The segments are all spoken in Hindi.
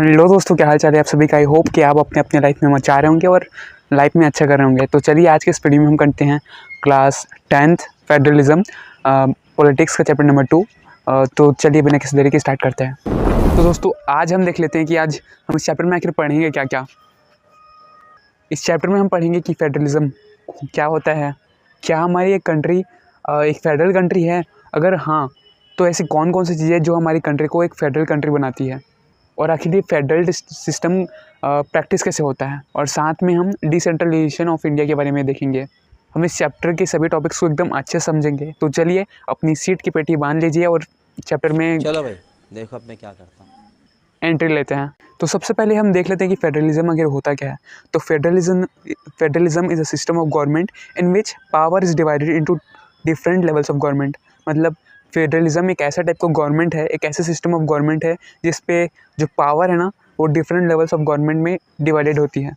हेलो दोस्तों, क्या हाल चाल है आप सभी का। आई होप कि आप अपने अपने लाइफ में मचा रहे होंगे और लाइफ में अच्छा कर रहे होंगे। तो चलिए आज के इस वीडियो में हम करते हैं क्लास 10th फेडरलिज्म पॉलिटिक्स का चैप्टर नंबर 2। तो चलिए बिना किसी देरी के स्टार्ट करते हैं। तो दोस्तों आज हम देख लेते हैं कि आज हम इस चैप्टर में आखिर पढ़ेंगे क्या क्या। इस चैप्टर में हम पढ़ेंगे कि फेडरलिज्म क्या होता है, क्या हमारी एक कंट्री एक फेडरल कंट्री है, अगर हाँ तो ऐसी कौन कौन सी चीज़ें जो हमारी कंट्री को एक फेडरल कंट्री बनाती है, और आखिर ये फेडरल सिस्टम प्रैक्टिस कैसे होता है, और साथ में हम डिसेंट्रलाइजेशन ऑफ इंडिया के बारे में देखेंगे। हम इस चैप्टर के सभी टॉपिक्स को एकदम अच्छे से समझेंगे। तो चलिए अपनी सीट की पेटी बांध लीजिए और चैप्टर में चलो भाई देखो अब मैं क्या करता हूँ। एंट्री लेते हैं। तो सबसे पहले हम देख लेते हैं कि फेडरलिज्म आखिर होता क्या है। तो federalism is a system of government in which power is divided into different levels of government. मतलब फेडरलिज्म एक ऐसा टाइप का गवर्नमेंट है, एक ऐसे सिस्टम ऑफ गवर्नमेंट है जिस पे जो पावर है ना वो डिफरेंट लेवल्स ऑफ गवर्नमेंट में डिवाइडेड होती है।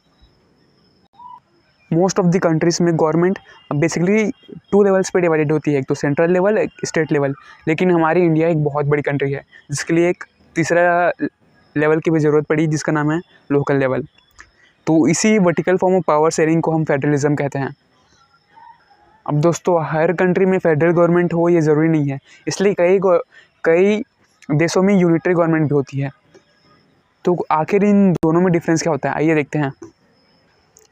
मोस्ट ऑफ द कंट्रीज़ में गवर्नमेंट बेसिकली 2 लेवल्स पे डिवाइडेड होती है, एक तो सेंट्रल लेवल, एक स्टेट लेवल। लेकिन हमारी इंडिया एक बहुत बड़ी कंट्री है जिसके लिए एक तीसरा लेवल की भी ज़रूरत पड़ी जिसका नाम है लोकल लेवल। तो इसी vertical form of power sharing को हम फेडरलिज्म कहते हैं। अब दोस्तों हर कंट्री में फेडरल गवर्नमेंट हो ये ज़रूरी नहीं है, इसलिए कई देशों में यूनिटरी गवर्नमेंट भी होती है। तो आखिर इन दोनों में डिफरेंस क्या होता है, आइए देखते हैं।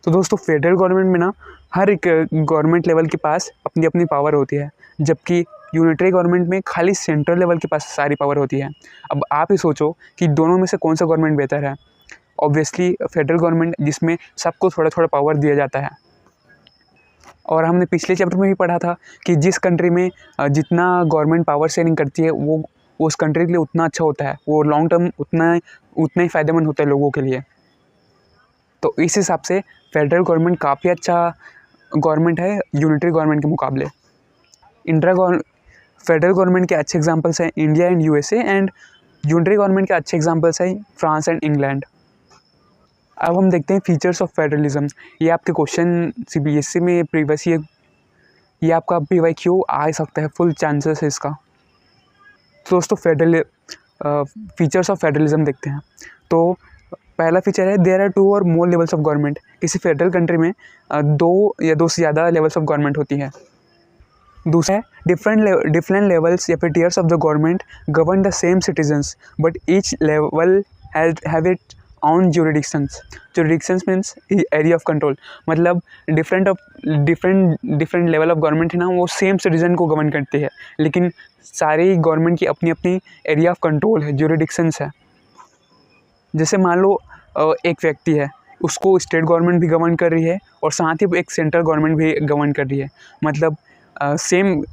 तो दोस्तों फेडरल गवर्नमेंट में ना हर एक गवर्नमेंट लेवल के पास अपनी अपनी पावर होती है, जबकि यूनिटरी गवर्नमेंट में खाली सेंट्रल लेवल के पास सारी पावर होती है। अब आप ही सोचो कि दोनों में से कौन सा गवर्नमेंट बेहतर है। ऑब्वियसली फेडरल गवर्नमेंट, जिसमें सबको थोड़ा थोड़ा पावर दिया जाता है। और हमने पिछले चैप्टर में भी पढ़ा था कि जिस कंट्री में जितना गवर्नमेंट पावर शेयरिंग करती है वो उस कंट्री के लिए उतना अच्छा होता है, वो लॉन्ग टर्म उतना ही फ़ायदेमंद होता है लोगों के लिए। तो इस हिसाब से फेडरल गवर्नमेंट काफ़ी अच्छा गवर्नमेंट है यूनिटरी गवर्नमेंट के मुकाबले। फेडरल गवर्नमेंट के अच्छे एग्जांपल्स हैं India and USA, and unitary government के अच्छे एग्जांपल्स हैं फ्रांस एंड इंग्लैंड। अब हम देखते हैं फीचर्स ऑफ फेडरलिज्म। ये आपके क्वेश्चन सीबीएसई में प्रीवियस ये आपका PYQ आ सकता है, फुल चांसेस है इसका। तो दोस्तों फीचर्स ऑफ फेडरलिज्म देखते हैं। तो पहला फीचर है देयर आर 2 और मोर लेवल्स ऑफ गवर्नमेंट। किसी फेडरल कंट्री में 2 या 2 से ज़्यादा लेवल्स ऑफ गवर्नमेंट होती है। दूसरा है डिफरेंट लेवल्स या फिर tiers of the government govern the same citizens but each level have it on jurisdictions means area of control. मतलब डिफरेंट लेवल ऑफ गवर्नमेंट है ना, वो सेम सिटीजन को गवर्न करती है, लेकिन सारी गवर्नमेंट की अपनी अपनी एरिया ऑफ कंट्रोल है, जुरिडिक्शंस है। जैसे मान लो एक व्यक्ति है, उसको स्टेट गवर्नमेंट भी गवर्न कर रही है और साथ ही एक सेंट्रल गवर्नमेंट भी गवर्न कर रही है। मतलब same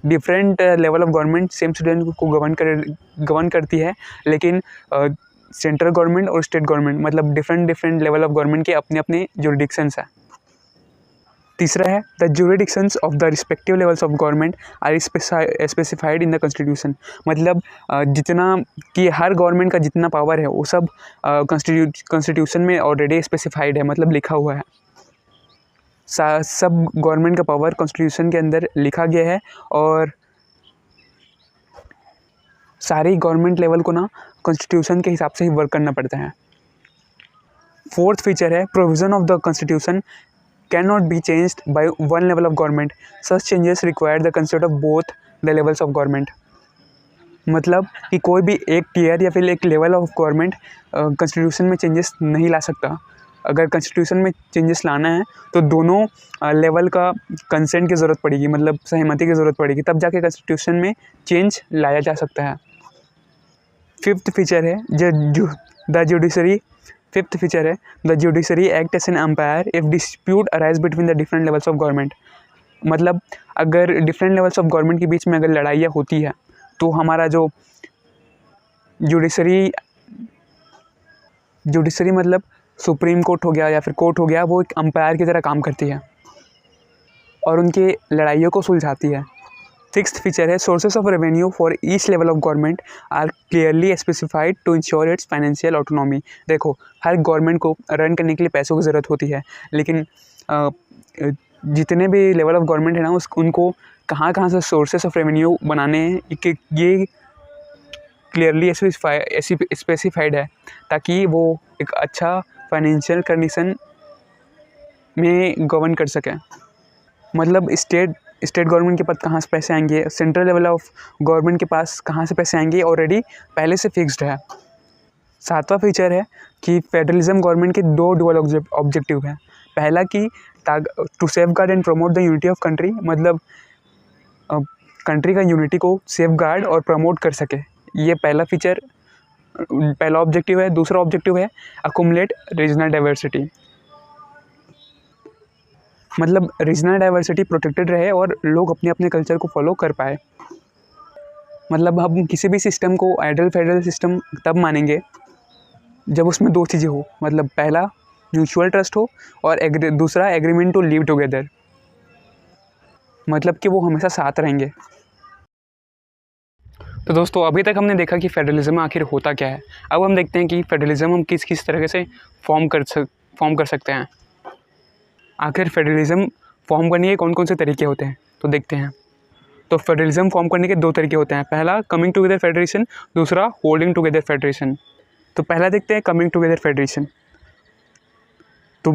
different level of government same student को गवर्न करती है, लेकिन सेंट्रल गवर्नमेंट और स्टेट गवर्नमेंट मतलब डिफरेंट लेवल ऑफ गवर्नमेंट के अपने अपने जुरिडिक्शंस है। तीसरा है the jurisdictions of the respective levels of government are specified in the constitution. मतलब जितना कि हर गवर्नमेंट का जितना पावर है वो सब कॉन्स्टिट्यूशन में ऑलरेडी स्पेसिफाइड है, मतलब लिखा हुआ है। सब गवर्नमेंट का पावर कॉन्स्टिट्यूशन के अंदर लिखा गया है, और सारी गवर्नमेंट लेवल को ना कॉन्स्टिट्यूशन के हिसाब से ही वर्क करना पड़ता है। फोर्थ फीचर है provision of the constitution can not be changed by one level of government, such changes require the consent of both the levels of government. मतलब कि कोई भी एक टीयर या फिर एक लेवल ऑफ गवर्नमेंट कॉन्स्टिट्यूशन में चेंजेस नहीं ला सकता। अगर कॉन्स्टिट्यूशन में चेंजेस लाना है तो दोनों लेवल का कंसेंट की ज़रूरत पड़ेगी, मतलब सहमति की ज़रूरत पड़ेगी, तब जाके कॉन्स्टिट्यूशन में चेंज लाया जा सकता है। फिफ्थ फीचर है the judiciary act as an umpire if dispute arise between the different levels of government. मतलब अगर डिफरेंट लेवल्स ऑफ गवर्नमेंट के बीच में अगर लड़ाइयाँ होती है तो हमारा जो जुडिशरी मतलब सुप्रीम कोर्ट हो गया या फिर कोर्ट हो गया, वो एक अंपायर की तरह काम करती है और उनके लड़ाइयों को सुलझाती है। सिक्स्थ फीचर है sources of revenue for each level of government are clearly specified to ensure its financial autonomy. देखो हर गवर्नमेंट को रन करने के लिए पैसों की ज़रूरत होती है, लेकिन जितने भी लेवल ऑफ गवर्नमेंट है ना उनको कहाँ से सोर्सेस ऑफ रेवेन्यू बनाने हैं, ये क्लियरली ऐसी स्पेसिफाइड है ताकि वो एक अच्छा फाइनेंशियल कंडीशन में गवर्न कर सकें। मतलब स्टेट गवर्नमेंट के पास कहाँ से पैसे आएंगे, सेंट्रल लेवल ऑफ गवर्नमेंट के पास कहाँ से पैसे आएंगे, ऑलरेडी पहले से फिक्स्ड है। सातवां फीचर है कि फेडरलिज्म गवर्नमेंट के दो डुअल ऑब्जेक्टिव हैं। पहला कि to safeguard and promote the unity of country, मतलब कंट्री का यूनिटी को सेफगार्ड और प्रमोट कर सके, ये पहला ऑब्जेक्टिव है। दूसरा ऑब्जेक्टिव है अकुमुलेट रीजनल डाइवर्सिटी, मतलब रीजनल डाइवर्सिटी प्रोटेक्टेड रहे और लोग अपने अपने कल्चर को फॉलो कर पाए। मतलब हम किसी भी सिस्टम को आइडियल फेडरल सिस्टम तब मानेंगे जब उसमें दो चीज़ें हो, मतलब पहला म्यूचुअल ट्रस्ट हो और दूसरा एग्रीमेंट टू लिव टुगेदर, मतलब कि वो हमेशा साथ रहेंगे। तो दोस्तों अभी तक हमने देखा कि फेडरलिज्म आखिर होता क्या है। अब हम देखते हैं कि फेडरलिज्म हम किस किस तरह से फॉर्म कर सकते हैं। आखिर फेडरलिज्म फॉर्म करने के कौन कौन से तरीके होते हैं तो देखते हैं। तो फेडरलिज्म फॉर्म करने के दो तरीके होते हैं, पहला कमिंग टुगेदर फेडरेशन, दूसरा होल्डिंग टुगेदर फेडरेशन। तो पहला देखते हैं कमिंग टुगेदर फेडरेशन। तो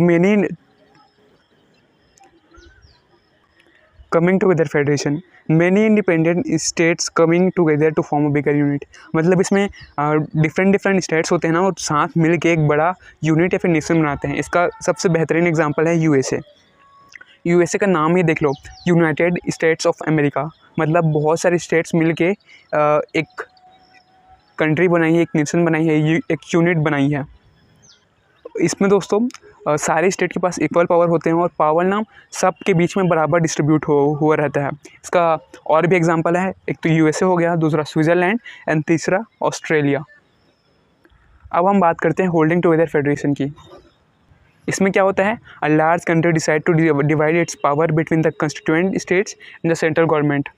many independent states coming together to form a bigger unit, मतलब इसमें डिफरेंट स्टेट्स होते हैं ना, और साथ मिल के एक बड़ा यूनिट या फिर नेशन बनाते हैं। इसका सबसे बेहतरीन एग्जांपल है यूएसए का नाम ही देख लो, यूनाइटेड स्टेट्स ऑफ अमेरिका, मतलब बहुत सारे स्टेट्स मिल के एक कंट्री बनाई है, एक नेशन बनाई है, एक यूनिट बनाई है। इसमें दोस्तों सारे स्टेट के पास इक्वल पावर होते हैं और पावर ना सब के बीच में बराबर डिस्ट्रीब्यूट हुआ रहता है। इसका और भी एग्जांपल है, एक तो यूएसए हो गया, दूसरा स्विट्ज़रलैंड एंड तीसरा ऑस्ट्रेलिया। अब हम बात करते हैं होल्डिंग टुगेदर फेडरेशन की। इसमें क्या होता है, a large country decide to divide its power between the constituent states and the central government.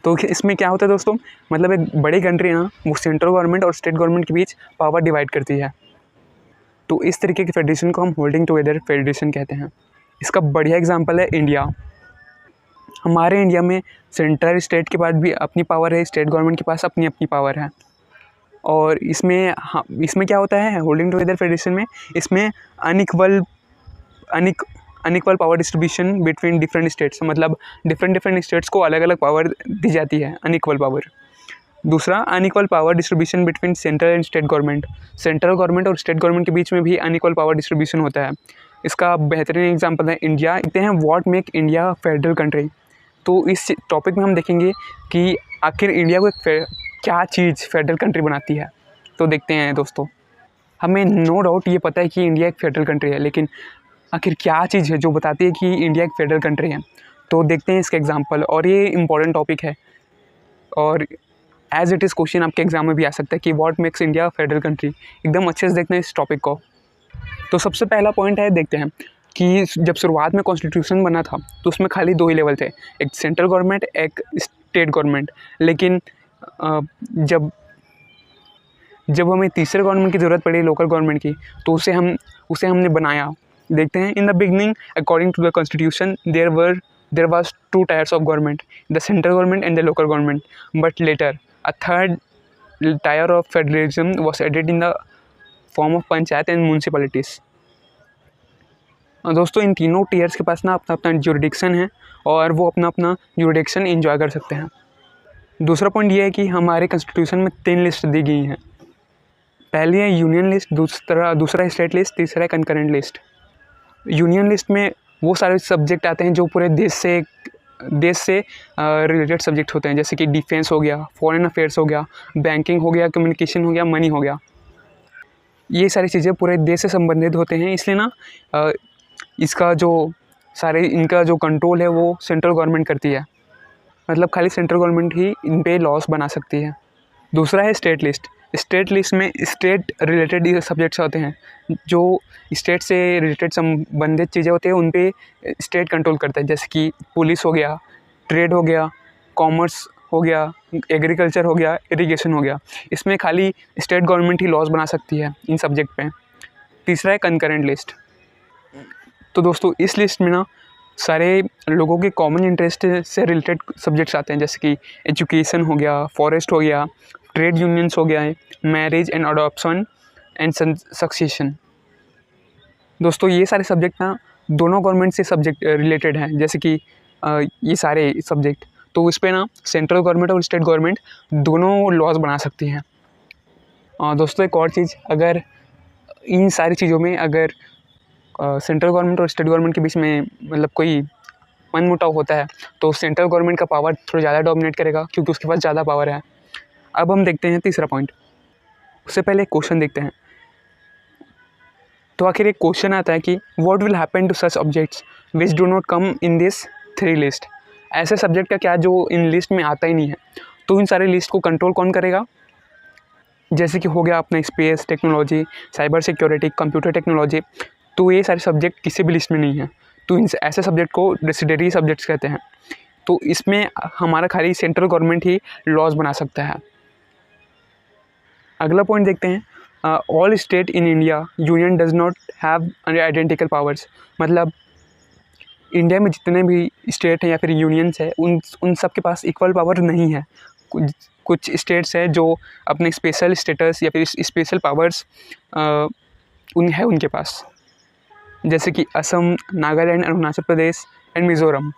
तो इसमें क्या होता है दोस्तों, मतलब एक बड़ी कंट्री ना वो सेंट्रल गवर्नमेंट और स्टेट गवर्नमेंट के बीच पावर डिवाइड करती है। तो इस तरीके की फेडरेशन को हम होल्डिंग टुगेदर फेडरेशन कहते हैं। इसका बढ़िया एग्जांपल है इंडिया। हमारे इंडिया में सेंट्रल स्टेट के पास भी अपनी पावर है, स्टेट गवर्नमेंट के पास अपनी अपनी पावर है। और इसमें क्या होता है होल्डिंग टुगेदर फेडरेशन में, इसमें unequal power distribution between different states, मतलब डिफरेंट स्टेट्स को अलग अलग पावर दी जाती है, अनइक्वल पावर। दूसरा unequal power distribution between central and state government, central government और स्टेट गवर्नमेंट के बीच में भी अनइक्वल पावर डिस्ट्रीब्यूशन होता है। इसका बेहतरीन एग्जांपल है इंडिया। कहते हैं what make India federal country. तो इस टॉपिक में हम देखेंगे कि आखिर इंडिया को क्या चीज़ फेडरल कंट्री बनाती है। तो देखते हैं दोस्तों, हमें नो डाउट ये पता है कि इंडिया एक फेडरल कंट्री है, लेकिन आखिर क्या चीज़ है जो बताती है कि इंडिया एक फेडरल कंट्री है। तो देखते हैं इसका एग्जांपल, और ये इम्पॉर्टेंट टॉपिक है और एज इट इज़ क्वेश्चन आपके एग्जाम में भी आ सकता है कि what makes India federal country. एकदम अच्छे से देखते हैं इस टॉपिक को। तो सबसे पहला पॉइंट है, देखते हैं कि जब शुरुआत में कॉन्स्टिट्यूशन बना था तो उसमें खाली दो ही लेवल थे, एक सेंट्रल गवर्नमेंट, एक स्टेट गवर्नमेंट। लेकिन जब हमें तीसरे गवर्नमेंट की ज़रूरत पड़ी, लोकल गवर्नमेंट की, तो उसे हमने बनाया। देखते हैं, in the beginning according to the constitution there was two tiers of government, the central government and the local government, but later a third tier of federalism was added in the form of panchayat and municipalities. दोस्तों इन तीनों टीयर्स के पास ना अपना अपना ज्यूरिडिक्शन है और वो अपना अपना ज्यूरिडिक्शन एंजॉय कर सकते हैं। दूसरा पॉइंट ये है कि हमारे कॉन्स्टिट्यूशन में 3 लिस्ट दी गई हैं। पहली है यूनियन लिस्ट, दूसरा स्टेट लिस्ट, तीसरा है कंकरेंट लिस्ट। यूनियन लिस्ट में वो सारे सब्जेक्ट आते हैं जो पूरे देश से रिलेटेड सब्जेक्ट होते हैं, जैसे कि डिफेंस हो गया, फॉरेन अफेयर्स हो गया, बैंकिंग हो गया, कम्युनिकेशन हो गया, मनी हो गया। ये सारी चीज़ें पूरे देश से संबंधित होते हैं, इसलिए ना इनका जो कंट्रोल है वो सेंट्रल गवर्नमेंट करती है, मतलब खाली सेंट्रल गवर्नमेंट ही इन पे लॉस बना सकती है। दूसरा है स्टेट लिस्ट। स्टेट लिस्ट में स्टेट रिलेटेड सब्जेक्ट्स होते हैं, जो स्टेट से रिलेटेड संबंधित चीज़ें होती हैं उन पे स्टेट कंट्रोल करता है, जैसे कि पुलिस हो गया, ट्रेड हो गया, कॉमर्स हो गया, एग्रीकल्चर हो गया, इरिगेशन हो गया। इसमें खाली स्टेट गवर्नमेंट ही लॉस बना सकती है इन सब्जेक्ट पे। तीसरा है कंकरेंट लिस्ट। तो दोस्तों इस लिस्ट में ना सारे लोगों के कॉमन इंटरेस्ट से रिलेटेड सब्जेक्ट्स आते हैं, जैसे कि एजुकेशन हो गया, फॉरेस्ट हो गया, ट्रेड यूनियंस हो गया है, marriage and adoption and succession. दोस्तों ये सारे सब्जेक्ट ना दोनों गवर्नमेंट से सब्जेक्ट रिलेटेड हैं, जैसे कि ये सारे सब्जेक्ट, तो उस पर ना सेंट्रल गवर्नमेंट और स्टेट गवर्नमेंट दोनों लॉज बना सकती हैं। दोस्तों एक और चीज़, अगर इन सारी चीज़ों में अगर सेंट्रल गवर्नमेंट और स्टेट गवर्नमेंट के बीच में मतलब कोई मनमुटाव होता है तो सेंट्रल गवर्नमेंट का पावर थोड़ा ज़्यादा डोमिनेट करेगा, क्योंकि उसके पास ज़्यादा पावर है। अब हम देखते हैं तीसरा पॉइंट। उससे पहले एक क्वेश्चन देखते हैं। तो आखिर एक क्वेश्चन आता है कि what will happen to such objects which do not come in this 3 list. ऐसे सब्जेक्ट का क्या जो इन लिस्ट में आता ही नहीं है, तो इन सारे लिस्ट को कंट्रोल कौन करेगा? जैसे कि हो गया अपना space technology, cyber security, computer technology, तो ये सारे सब्जेक्ट किसी भी लिस्ट में नहीं है। तो इन ऐसे सब्जेक्ट को रेसिडेंटरी सब्जेक्ट्स कहते हैं। तो इसमें हमारा खाली सेंट्रल गवर्नमेंट ही लॉज बना सकता है। अगला पॉइंट देखते हैं। All state in India union does not have identical powers. मतलब इंडिया में जितने भी स्टेट हैं या फिर यूनियंस है, उन सब के पास इक्वल पावर नहीं है। कुछ स्टेट्स हैं जो अपने स्पेशल स्टेटस या फिर स्पेशल पावर्स उनके पास, जैसे कि असम, नागालैंड, अरुणाचल प्रदेश एंड मिज़ोरम।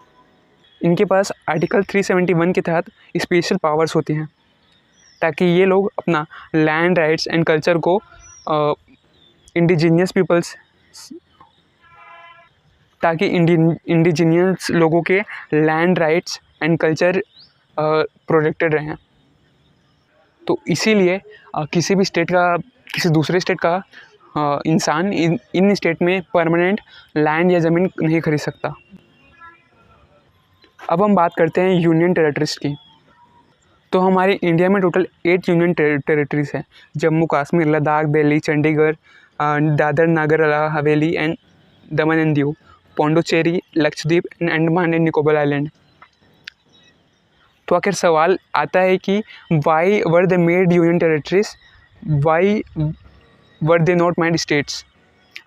इनके पास आर्टिकल 371 के तहत स्पेशल पावर्स होती हैं, ताकि ये लोग अपना लैंड राइट्स एंड कल्चर को इंडिजीनियस पीपल्स ताकि इंडिजीनियस लोगों के land rights and culture protected रहें। तो इसीलिए किसी भी स्टेट का, किसी दूसरे स्टेट का इंसान इन स्टेट में परमानेंट लैंड या ज़मीन नहीं खरीद सकता। अब हम बात करते हैं यूनियन टेरिटरीज़ की। तो हमारे इंडिया में टोटल 8 यूनियन टेरिटरीज़ हैं। Jammu Kashmir, Ladakh, Delhi, Chandigarh, Dadar Nagar Haveli and Daman and Diu, Pondicherry, Lakshadweep and Andaman and Nicobar island. तो आखिर सवाल आता है कि why were they made union territories, why were they not made states.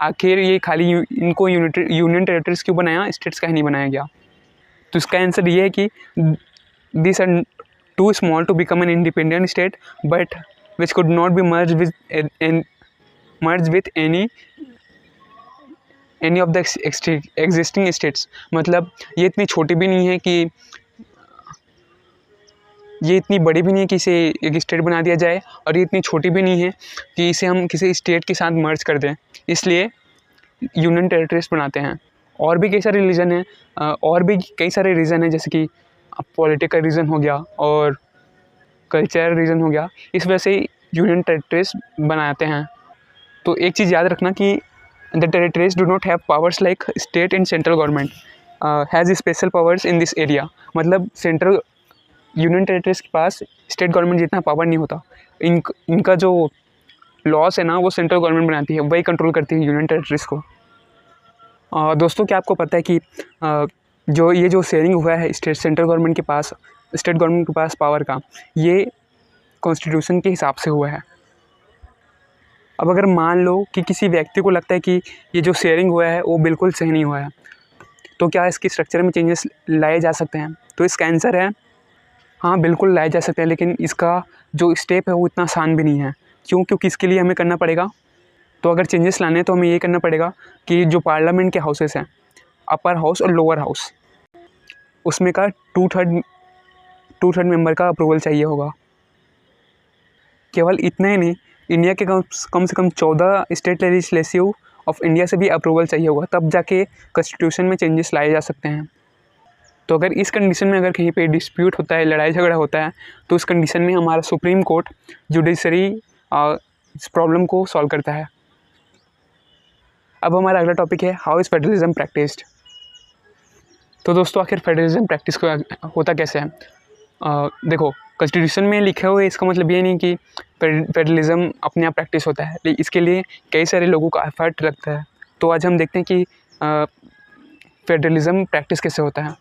आखिर ये खाली इनको यूनियन टेरिटरीज क्यों बनाया, स्टेट्स का नहीं बनाया गया? तो इसका आंसर ये है कि this are too small to become an independent state but which could not be merge with any of the existing states. मतलब ये इतनी छोटी भी नहीं है कि, ये इतनी बड़ी भी नहीं है कि इसे एक स्टेट बना दिया जाए, और ये इतनी छोटी भी नहीं है कि इसे हम किसी स्टेट के साथ मर्ज कर दें। इसलिए यूनियन टेरिटरीज बनाते हैं। और भी कई सारे रीज़न हैं, जैसे कि पॉलिटिकल रीज़न हो गया और कल्चरल रीज़न हो गया। इस वजह से यूनियन टेरिटरीज बनाते हैं। तो एक चीज़ याद रखना कि the territories do not have powers like state and central government has special powers in this area. मतलब सेंट्रल यूनियन टेरिटरीज के पास स्टेट गवर्नमेंट जितना पावर नहीं होता। इनका जो लॉस है ना, वो सेंट्रल गवर्नमेंट बनाती है, वही कंट्रोल करती है यूनियन टेरिटरीज को। दोस्तों क्या आपको पता है कि जो शेयरिंग हुआ है सेंट्रल गवर्नमेंट के पास स्टेट गवर्नमेंट के पास पावर का, ये कॉन्स्टिट्यूशन के हिसाब से हुआ है। अब अगर मान लो कि किसी व्यक्ति को लगता है कि ये जो शेयरिंग हुआ है वो बिल्कुल सही नहीं हुआ है, तो क्या इसके स्ट्रक्चर में चेंजेस लाए जा सकते हैं? तो इसका आंसर है हाँ, बिल्कुल लाए जा सकते हैं, लेकिन इसका जो स्टेप है वो इतना आसान भी नहीं है। क्यों? क्योंकि इसके लिए हमें करना पड़ेगा, तो अगर चेंजेस लाने हैं तो हमें ये करना पड़ेगा कि जो पार्लियामेंट के हाउसेस हैं, अपर हाउस और लोअर हाउस, उसमें का टू थर्ड मेंबर का अप्रूवल चाहिए होगा। केवल इतना ही नहीं, इंडिया के कम से कम 14 स्टेट लेजिस्लेटिव ऑफ इंडिया से भी अप्रूवल चाहिए होगा, तब जाके कॉन्स्टिट्यूशन में चेंजेस लाए जा सकते हैं। तो अगर इस कंडीशन में अगर कहीं पे डिस्प्यूट होता है, लड़ाई झगड़ा होता है, तो उस कंडीशन में हमारा सुप्रीम कोर्ट जुडिशरी इस प्रॉब्लम को सॉल्व करता है। अब हमारा अगला टॉपिक है हाउ इज़ फेडरलिज्म प्रैक्टिस्ड। तो दोस्तों आखिर फेडरलिज्म प्रैक्टिस को होता कैसे है? देखो, कॉन्स्टिट्यूशन में लिखे हुए इसका मतलब ये नहीं कि फेडरलिज्म अपने आप प्रैक्टिस होता है, लेकिन इसके लिए कई सारे लोगों का एफर्ट लगता है। तो आज हम देखते हैं कि फेडरलिज्म प्रैक्टिस कैसे होता है।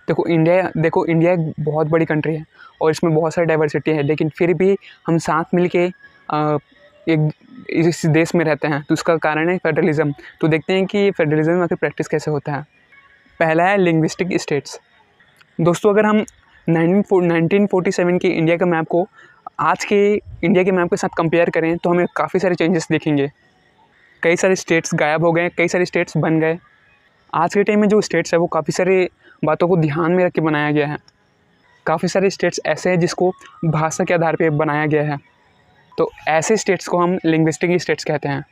देखो इंडिया एक बहुत बड़ी कंट्री है और इसमें बहुत सारी डाइवर्सिटी है, लेकिन फिर भी हम साथ मिल के एक इस देश में रहते हैं, तो उसका कारण है फेडरलिज्म। तो देखते हैं कि फेडरलिज्म आखिर प्रैक्टिस कैसे होता है। पहला है लिंग्विस्टिक स्टेट्स। दोस्तों अगर हम 1947 के इंडिया के मैप को आज के इंडिया के मैप के साथ कंपेयर करें तो हमें काफ़ी सारे चेंजेस देखेंगे। कई सारे स्टेट्स गायब हो गए, कई सारे स्टेट्स बन गए। आज के टाइम में जो स्टेट्स है वो काफ़ी सारे बातों को ध्यान में रख के बनाया गया है। काफ़ी सारे स्टेट्स ऐसे हैं जिसको भाषा के आधार पे बनाया गया है। तो ऐसे स्टेट्स को हम लिंग्विस्टिक स्टेट्स कहते हैं।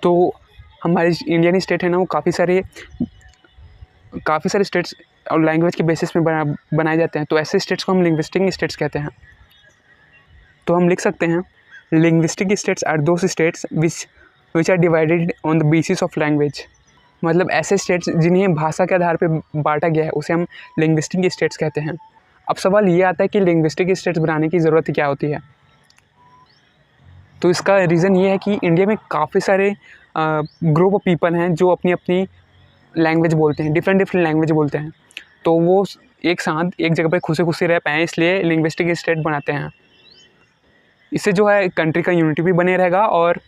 तो हमारी इंडियन स्टेट है ना, वो काफ़ी सारे स्टेट्स और लैंग्वेज के बेसिस पे बनाए जाते हैं। तो ऐसे स्टेट्स को हम लिंग्विस्टिक स्टेट्स कहते हैं। तो हम लिख सकते हैं linguistic states are those states which are divided on the basis of language. मतलब ऐसे स्टेट्स जिन्हें भाषा के आधार पे बांटा गया है उसे हम लिंग्विस्टिक स्टेट्स कहते हैं। अब सवाल ये आता है कि लिंग्विस्टिक स्टेट्स बनाने की ज़रूरत क्या होती है। तो इसका रीज़न ये है कि इंडिया में काफ़ी सारे ग्रुप ऑफ पीपल हैं जो अपनी अपनी लैंग्वेज बोलते हैं, डिफरेंट लैंग्वेज बोलते हैं। तो वो एक साथ एक जगह पर खुशी रह पाएँ, इसलिए लिंग्विस्टिक स्टेट बनाते हैं। इससे जो है कंट्री का यूनिटी भी बने रहेगा और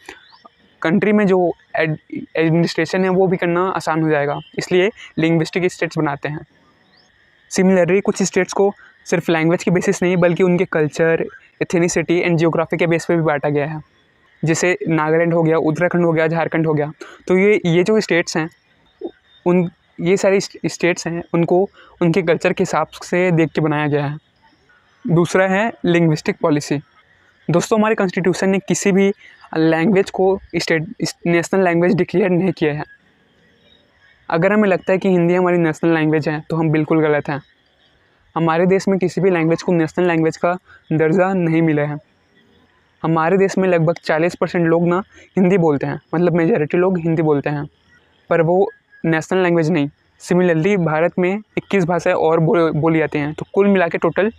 कंट्री में जो एडमिनिस्ट्रेशन है वो भी करना आसान हो जाएगा, इसलिए लिंग्विस्टिक स्टेट्स बनाते हैं। सिमिलरली कुछ स्टेट्स को सिर्फ लैंग्वेज के बेसिस नहीं बल्कि उनके कल्चर, एथेनिसिटी एंड जियोग्राफी के बेस पे भी बांटा गया है। जैसे नागालैंड हो गया, उत्तराखंड हो गया, झारखंड हो गया। तो ये जो स्टेट्स हैं ये सारी स्टेट्स हैं उनको उनके कल्चर के हिसाब से देख के बनाया गया है। दूसरा है लिंग्विस्टिक पॉलिसी। दोस्तों, हमारे कॉन्स्टिट्यूशन ने किसी भी लैंग्वेज को नेशनल लैंग्वेज डिक्लेयर नहीं किया है। अगर हमें लगता है कि हिंदी हमारी नेशनल लैंग्वेज है तो हम बिल्कुल गलत हैं। हमारे देश में किसी भी लैंग्वेज को नेशनल लैंग्वेज का दर्जा नहीं मिला है। हमारे देश में लगभग 40% लोग ना हिंदी बोलते हैं, मतलब मेजॉरिटी लोग हिंदी बोलते हैं, पर वो नेशनल लैंग्वेज नहीं। सिमिलरली भारत में 21 भाषाएँ और बोली जाती हैं। तो कुल मिला के टोटल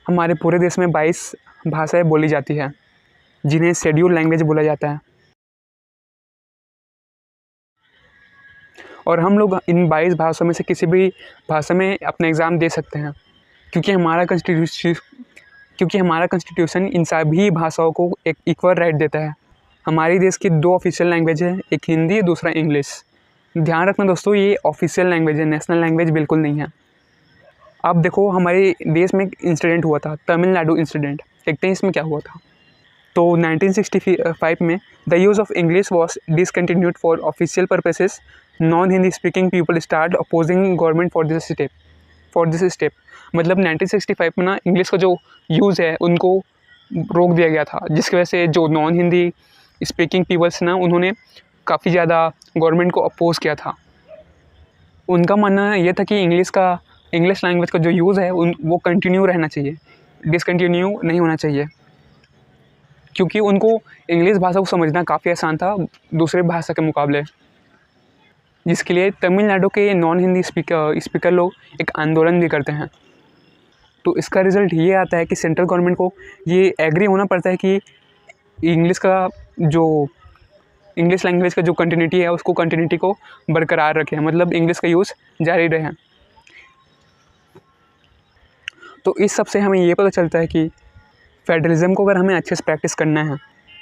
हमारे पूरे देश में 22 भाषाएँ बोली जाती है जिन्हें शेड्यूल लैंग्वेज बोला जाता है। और हम लोग इन 22 भाषाओं में से किसी भी भाषा में अपना एग्ज़ाम दे सकते हैं, क्योंकि हमारा कॉन्स्टिट्यूशन इन सभी भाषाओं को एक इक्वल राइट देता है। हमारे देश की 2 ऑफिशियल लैंग्वेज है, एक हिंदी, दूसरा इंग्लिश। ध्यान रखना दोस्तों, ये ऑफिशियल लैंग्वेज है, नेशनल लैंग्वेज बिल्कुल नहीं है। अब देखो, हमारे देश में एक इंसिडेंट हुआ था, तमिलनाडु इंसिडेंट। देखते हैं इसमें क्या हुआ था। तो 1965 में the use of English was discontinued for official purposes. Non Hindi speaking people start opposing government for this step. मतलब 1965 में ना इंग्लिश का जो यूज़ है उनको रोक दिया गया था, जिसकी वजह से जो नॉन हिंदी स्पीकिंग पीपल्स ना उन्होंने काफ़ी ज़्यादा गवर्नमेंट को अपोज किया था। उनका मानना ये था कि इंग्लिश लैंग्वेज का जो यूज़ है वो कंटिन्यू रहना चाहिए, डिसकंटिन्यू नहीं होना चाहिए, क्योंकि उनको इंग्लिश भाषा को समझना काफ़ी आसान था दूसरे भाषा के मुकाबले। जिसके लिए तमिलनाडु के नॉन हिंदी स्पीकर लोग एक आंदोलन भी करते हैं। तो इसका रिज़ल्ट ये आता है कि सेंट्रल गवर्नमेंट को ये एग्री होना पड़ता है कि इंग्लिश लैंग्वेज का जो कंटिन्यूटी है उसको कंटिन्यूटी को बरकरार रखें, मतलब इंग्लिश का यूज़ जारी रहे। तो इस सब से हमें ये पता चलता है कि फेडरलिज्म को अगर हमें अच्छे से प्रैक्टिस करना है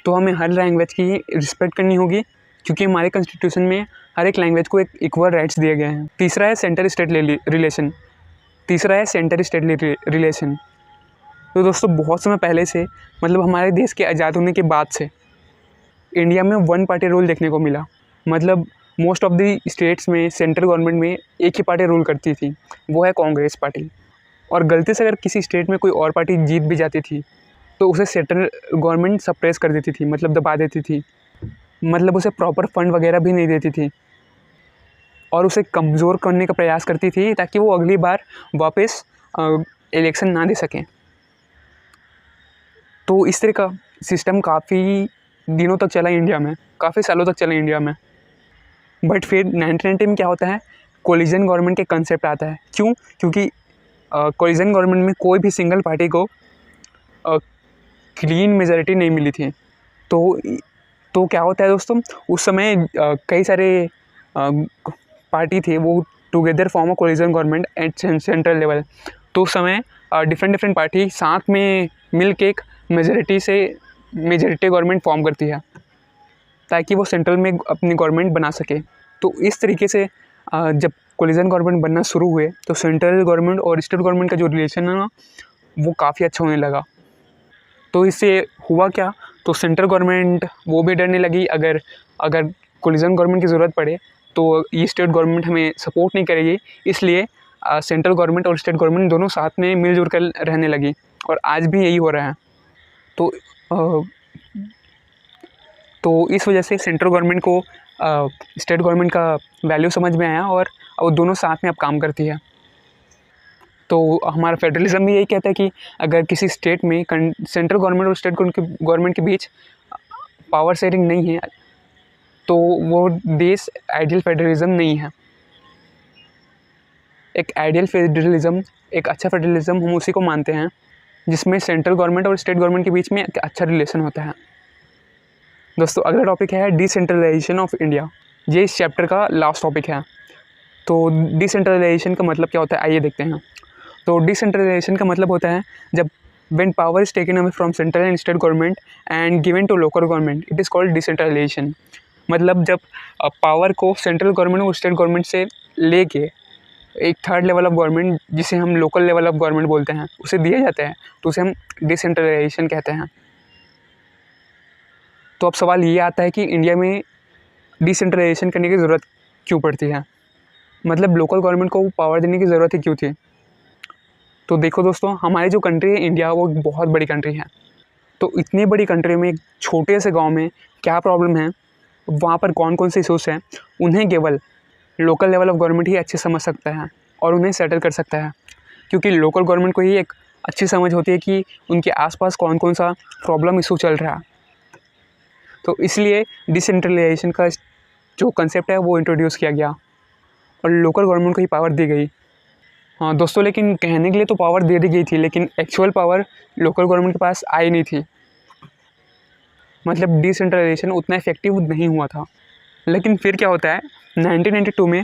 तो हमें हर लैंग्वेज की रिस्पेक्ट करनी होगी, क्योंकि हमारे कॉन्स्टिट्यूशन में हर एक लैंग्वेज को एक इक्वल राइट्स दिए गए हैं। तीसरा है सेंटर स्टेट रिलेशन। तो दोस्तों, बहुत समय पहले से, मतलब हमारे देश के आज़ाद होने के बाद से इंडिया में 1 पार्टी रूल देखने को मिला। मतलब मोस्ट ऑफ द स्टेट्स में सेंट्रल गवर्नमेंट में एक ही पार्टी रूल करती थी, वो है कांग्रेस पार्टी। और गलती से अगर किसी स्टेट में कोई और पार्टी जीत भी जाती थी तो उसे सेंट्रल गवर्नमेंट सप्रेस कर देती थी, मतलब दबा देती थी, मतलब उसे प्रॉपर फंड वगैरह भी नहीं देती थी और उसे कमज़ोर करने का प्रयास करती थी ताकि वो अगली बार वापस इलेक्शन ना दे सकें। तो इस तरह का सिस्टम काफ़ी दिनों तक चला इंडिया में, काफ़ी सालों तक चला इंडिया में। बट फिर 1990 में क्या होता है, कोलिजन गवर्नमेंट के कंसेप्ट आता है। क्यों? क्योंकि कोलिजन गवर्नमेंट में कोई भी सिंगल पार्टी को क्लीन मेजॉरिटी नहीं मिली थी। तो क्या होता है दोस्तों, उस समय कई सारे पार्टी थे, वो together form a collision government at central level. तो उस समय डिफरेंट पार्टी साथ में मिल के एक मेजॉरिटी गवर्नमेंट फॉर्म करती है ताकि वो सेंट्रल में अपनी गवर्नमेंट बना सके। तो इस तरीके से जब कोलिजन गवर्नमेंट बनना शुरू हुए तो सेंट्रल गवर्नमेंट और स्टेट गवर्नमेंट का जो रिलेशन है ना वो काफ़ी अच्छा होने लगा। तो इससे हुआ क्या, तो सेंट्रल गवर्नमेंट वो भी डरने लगी, अगर अगर कोलिजन गवर्नमेंट की ज़रूरत पड़े तो ये स्टेट गवर्नमेंट हमें सपोर्ट नहीं करेगी, इसलिए सेंट्रल गवर्नमेंट और स्टेट गवर्नमेंट दोनों साथ में मिलजुल कर रहने लगी, और आज भी यही हो रहा है। तो इस वजह से सेंट्रल गवर्नमेंट को स्टेट गवर्नमेंट का वैल्यू समझ में आया, और वो दोनों साथ में अब काम करती है। तो हमारा फेडरलिज्म भी यही कहता है कि अगर किसी स्टेट में सेंट्रल गवर्नमेंट और स्टेट गवर्नमेंट के बीच पावर शेयरिंग नहीं है तो वो देश आइडियल फेडरलिज्म नहीं है। एक आइडियल फेडरलिज्म, एक अच्छा फेडरलिज्म हम उसी को मानते हैं जिसमें सेंट्रल गवर्नमेंट और स्टेट गवर्नमेंट के बीच में एक अच्छा रिलेशन होता है। दोस्तों अगला टॉपिक है डिसेंट्रलाइजेशन ऑफ इंडिया। ये इस चैप्टर का लास्ट टॉपिक है। तो डिसेंट्रलाइजेशन का मतलब क्या होता है, आइए देखते हैं। तो डिसेंट्रलाइजेशन का मतलब होता है जब when power is taken away from central and state government and given to local government, it is called decentralization। मतलब जब पावर को सेंट्रल गवर्नमेंट और स्टेट गवर्नमेंट से लेके एक थर्ड लेवल ऑफ गवर्नमेंट, जिसे हम लोकल लेवल ऑफ गवर्नमेंट बोलते हैं, उसे दिया जाता है, तो उसे हम डिसेंट्रलाइजेशन कहते हैं। तो अब सवाल ये आता है कि इंडिया में डिसेंट्रलाइजेशन करने की ज़रूरत क्यों पड़ती है, मतलब लोकल गवर्नमेंट को पावर देने की ज़रूरत ही क्यों थी। तो देखो दोस्तों, हमारी जो कंट्री है इंडिया, वो एक बहुत बड़ी कंट्री है। तो इतनी बड़ी कंट्री में एक छोटे से गांव में क्या प्रॉब्लम है, वहाँ पर कौन कौन से इशूज़ हैं, उन्हें केवल लोकल लेवल ऑफ गवर्नमेंट ही अच्छे समझ सकता है और उन्हें सेटल कर सकता है, क्योंकि लोकल गवर्नमेंट को ही एक अच्छी समझ होती है कि उनके आसपास कौन कौन सा प्रॉब्लम इशू चल रहा है। तो इसलिए डिसेंट्रलाइजेशन का जो कंसेप्ट है वो इंट्रोड्यूस किया गया और लोकल गवर्नमेंट को ही पावर दी गई। हाँ दोस्तों, लेकिन कहने के लिए तो पावर दे दी गई थी, लेकिन एक्चुअल पावर लोकल गवर्नमेंट के पास आई नहीं थी। मतलब डिसेंट्रलाइजेशन उतना इफेक्टिव नहीं हुआ था। लेकिन फिर क्या होता है, 1992 में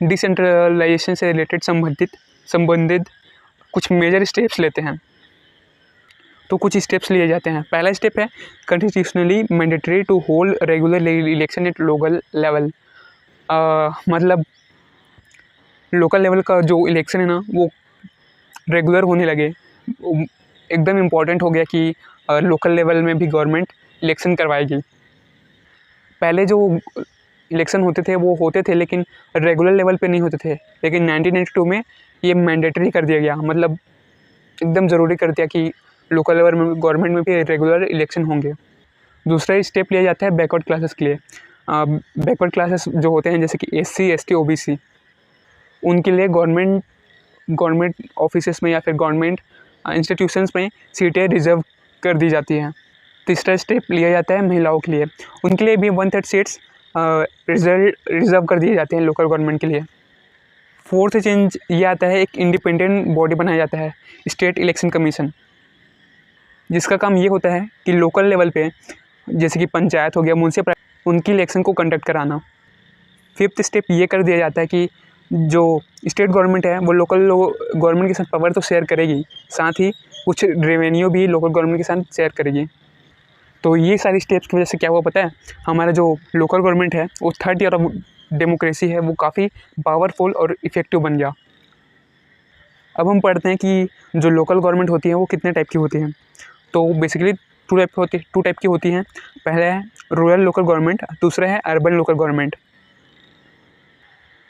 डिसेंट्रलाइजेशन से रिलेटेड संबंधित कुछ मेजर स्टेप्स लेते हैं। तो कुछ स्टेप्स लिए जाते हैं। पहला स्टेप है constitutionally mandatory to hold regular election at local level. मतलब लोकल लेवल का जो इलेक्शन है ना, वो रेगुलर होने लगे। एकदम इम्पॉर्टेंट हो गया कि लोकल लेवल में भी गवर्नमेंट इलेक्शन करवाएगी। पहले जो इलेक्शन होते थे वो होते थे, लेकिन रेगुलर लेवल पे नहीं होते थे। लेकिन 1992 में ये मैंडेटरी कर दिया गया, मतलब एकदम ज़रूरी कर दिया कि लोकल लेवल में गवर्नमेंट में भी रेगुलर इलेक्शन होंगे। दूसरा स्टेप लिया जाता है बैकवर्ड क्लासेस के लिए। बैकवर्ड क्लासेस जो होते हैं जैसे कि SC, ST, OBC, उनके लिए गवर्नमेंट ऑफिसेस में या फिर गवर्नमेंट इंस्टीट्यूशंस में सीटें रिजर्व कर दी जाती हैं। तीसरा स्टेप लिया जाता है महिलाओं के लिए, उनके लिए भी 1/3 सीट्स रिजर्व कर दिए जाते हैं लोकल गवर्नमेंट के लिए। फोर्थ चेंज ये आता है, एक इंडिपेंडेंट बॉडी बनाया जाता है, स्टेट इलेक्शन कमीशन, जिसका काम ये होता है कि लोकल लेवल पे जैसे कि पंचायत हो गया, म्यूनसिपल, उनकी इलेक्शन को कंडक्ट कराना। फिफ्थ स्टेप ये कर दिया जाता है कि जो स्टेट गवर्नमेंट है वो लोकल गवर्नमेंट के साथ पावर तो शेयर करेगी, साथ ही कुछ रेवेन्यू भी लोकल गवर्नमेंट के साथ शेयर करेगी। तो ये सारी स्टेप्स की वजह से क्या हुआ पता है, हमारा जो लोकल गवर्नमेंट है वो थर्ड ईयर ऑफ डेमोक्रेसी है, वो काफ़ी पावरफुल और इफ़ेक्टिव बन गया। अब हम पढ़ते हैं कि जो लोकल गवर्नमेंट होती है वो कितने टाइप की होती हैं। तो बेसिकली टू टाइप की होती हैं। पहला है रूरल लोकल गवर्नमेंट, दूसरा है urban local government.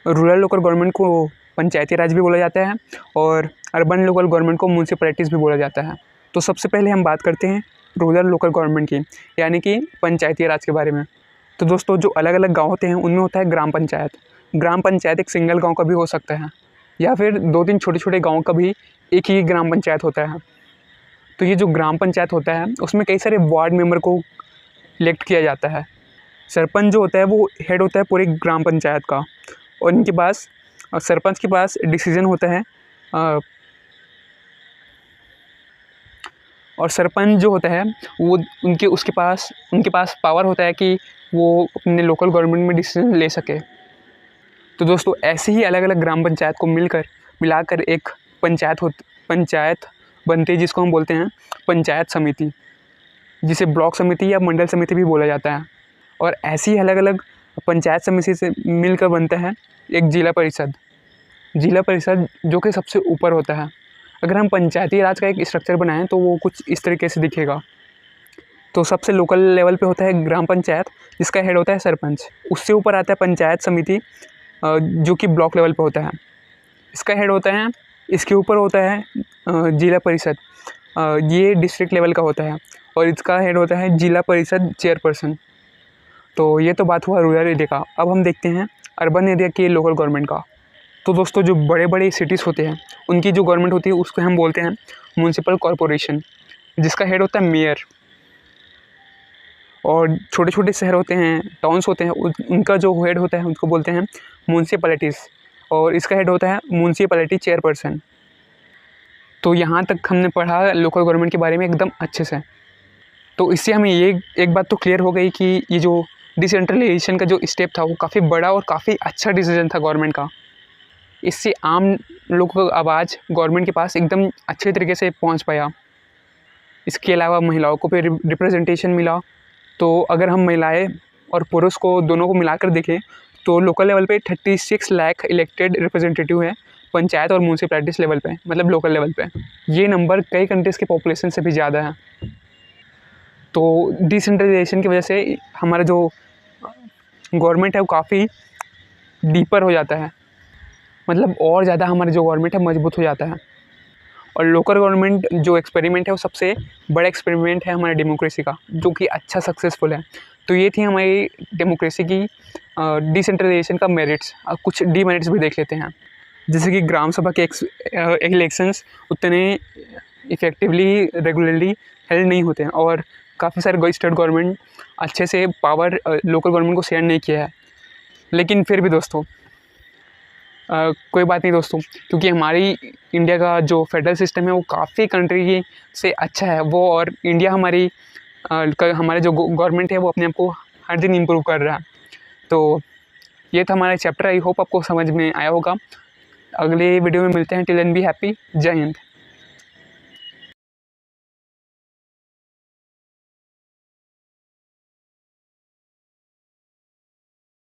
Rural local government को पंचायती राज भी बोला जाता है और अर्बन लोकल गवर्नमेंट को म्यूनसिपैलिटीज़ भी बोला जाता है। तो सबसे पहले हम बात करते हैं रूरल लोकल गवर्नमेंट की, यानी कि पंचायती राज के बारे में। तो दोस्तों, जो अलग अलग गांव होते हैं उनमें होता है ग्राम पंचायत। ग्राम पंचायत एक सिंगल गांव का भी हो सकता है, या फिर 2-3 छोटे छोटे गाँव का भी एक ही ग्राम पंचायत होता है। तो ये जो ग्राम पंचायत होता है उसमें कई सारे वार्ड मेंबर को इलेक्ट किया जाता है। सरपंच जो होता है वो हेड होता है पूरी ग्राम पंचायत का, और इनके पास सरपंच के पास डिसीजन होता है। और सरपंच जो होता है वो उनके पास पावर होता है कि वो अपने लोकल गवर्नमेंट में डिसीजन ले सके। तो दोस्तों, ऐसे ही अलग अलग ग्राम पंचायत को मिलाकर एक पंचायत बनती है, जिसको हम बोलते हैं पंचायत समिति, जिसे ब्लॉक समिति या मंडल समिति भी बोला जाता है। और ऐसी ही अलग अलग पंचायत समिति से मिलकर बनता है एक जिला परिषद जो कि सबसे ऊपर होता है। अगर हम पंचायती राज का एक स्ट्रक्चर बनाएं तो वो कुछ इस तरीके से दिखेगा। तो सबसे लोकल लेवल पे होता है ग्राम पंचायत, जिसका हेड होता है सरपंच। उससे ऊपर आता है पंचायत समिति, जो कि ब्लॉक लेवल पे होता है, इसका हेड होता है। इसके ऊपर होता है जिला परिषद, ये डिस्ट्रिक्ट लेवल का होता है, और इसका हेड होता है जिला परिषद चेयरपर्सन। तो ये तो बात हुआ रूरल एरिया का। अब हम देखते हैं अर्बन एरिया के लोकल गवर्नमेंट का। तो दोस्तों, जो बड़े बड़े सिटीज़ होते हैं उनकी जो गवर्नमेंट होती है उसको हम बोलते हैं म्यूनसिपल कॉरपोरेशन, जिसका हेड होता है मेयर। और छोटे छोटे शहर होते हैं, टाउन्स होते हैं, उनका जो हेड होता है उनको बोलते हैं म्यूनसिपैलिटीज़, और इसका हेड होता है म्यूनसिपैलिटी चेयरपर्सन। तो यहाँ तक हमने पढ़ा लोकल गवर्नमेंट के बारे में एकदम अच्छे से। तो इससे हमें ये एक बात तो क्लियर हो गई कि ये जो डिसेंट्रलाइजेशन का जो स्टेप था वो काफ़ी बड़ा और काफ़ी अच्छा डिसीजन था गवर्नमेंट का। इससे आम लोगों का आवाज़ गवर्नमेंट के पास एकदम अच्छे तरीके से पहुंच पाया। इसके अलावा महिलाओं को भी रिप्रेजेंटेशन मिला। तो अगर हम महिलाएं और पुरुष को दोनों को मिलाकर देखें तो लोकल लेवल पे 36 लाख इलेक्टेड रिप्रेजेंटेटिव हैं पंचायत और म्यूनसिपैलिटीज़ लेवल पे, मतलब लोकल लेवल पे। ये नंबर कई कंट्रीज़ के पॉपुलेशन से भी ज़्यादा है। तो डिसेंट्रलाइजेशन की वजह से हमारा जो गवर्नमेंट है वो काफ़ी डीपर हो जाता है, मतलब और ज़्यादा हमारा जो गवर्नमेंट है मजबूत हो जाता है। और लोकल गवर्नमेंट जो एक्सपेरिमेंट है वो सबसे बड़ा एक्सपेरिमेंट है हमारे डेमोक्रेसी का, जो कि अच्छा सक्सेसफुल है। तो ये थी हमारी डेमोक्रेसी की डिसेंट्रलाइजेशन का मेरिट्स। कुछ डीमेरिट्स भी देख लेते हैं, जैसे कि ग्राम सभा के इलेक्शंस उतने इफ़ेक्टिवली रेगुलरली हेल्ड नहीं होते हैं, और काफ़ी सारे स्टेट गवर्नमेंट अच्छे से पावर लोकल गवर्नमेंट को शेयर नहीं किया है। लेकिन फिर भी दोस्तों कोई बात नहीं दोस्तों, क्योंकि हमारी इंडिया का जो फेडरल सिस्टम है वो काफ़ी कंट्री से अच्छा है वो, और इंडिया हमारे जो गवर्नमेंट है वो अपने आप को हर दिन इम्प्रूव कर रहा है। तो ये था हमारा चैप्टर। आई होप आपको समझ में आया होगा। अगले वीडियो में मिलते हैं। Till then be happy. जय हिंद।